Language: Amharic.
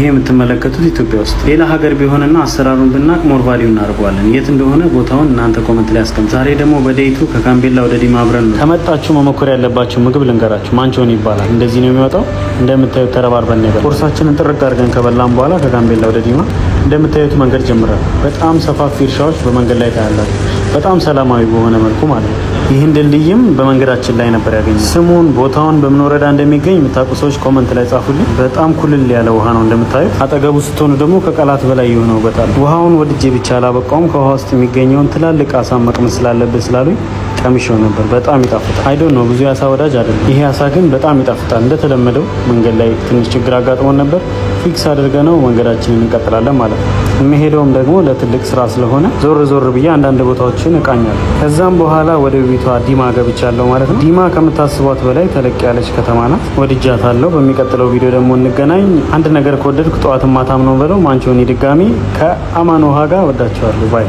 ይሄ የምትመለከቱት ኢትዮጵያ ውስጥ ሌላ ሀገር ቢሆንና አሰራሩን ብናቅ ሞር ቫልዩ እናደርገዋለን። የት እንደሆነ ቦታውን እናንተ ኮመንት ላይ አስቀምጡ። ዛሬ ደግሞ በዴይቱ ከጋምቤላ ወደ ዲማ አብረን ነው። ከመጣችሁ መሞከር ያለባችሁ ምግብ ልንገራችሁ። ማንቾኒ ይባላል። እንደዚህ ነው የሚወጣው። እንደምታዩት ተረባርበን ነበር። ቁርሳችንን ጥርቅ አድርገን ከበላን በኋላ ከጋምቤላ ወደ ዲማ እንደምታዩት መንገድ ጀምረን በጣም ሰፋፊ እርሻዎች በመንገድ ላይ ታያላችሁ። በጣም ሰላማዊ በሆነ መልኩ ማለት ነው። ይህን ድልድይም በመንገዳችን ላይ ነበር ያገኘው። ስሙን ቦታውን በምን ወረዳ እንደሚገኝ የምታውቁ ሰዎች ኮመንት ላይ ጻፉልኝ። በጣም ኩልል ያለ ውሃ ነው እንደምታዩት። አጠገቡ ስትሆኑ ደግሞ ከቃላት በላይ የሆነ ውበት አለ። ውሃውን ወድጄ ብቻ አላበቃውም። ከውሃ ውስጥ የሚገኘውን ትላልቅ አሳ መቅመስ ስላለበት ስላሉኝ ቀምሼው ነበር። በጣም ይጣፍጣል። አይዶን ነው ብዙ የአሳ ወዳጅ አይደለም። ይሄ አሳ ግን በጣም ይጣፍጣል። እንደተለመደው መንገድ ላይ ትንሽ ችግር አጋጥሞን ነበር። ፊክስ አድርገነው መንገዳችንን እንቀጥላለን ማለት ነው። የሚሄደውም ደግሞ ለትልቅ ስራ ስለሆነ ዞር ዞር ብዬ አንዳንድ ቦታዎችን እቃኛለሁ። ከዛም በኋላ ወደ ቤቷ ዲማ ገብቻለሁ ማለት ነው። ዲማ ከምታስቧት በላይ ተለቅ ያለች ከተማ ናት። ወድጃታለሁ። በሚቀጥለው ቪዲዮ ደግሞ እንገናኝ። አንድ ነገር ከወደድኩ ጠዋትም ማታም ነው በለው። ማንቾኒ ድጋሚ ከአማን ውሃ ጋር ወዳቸዋለሁ። ባይ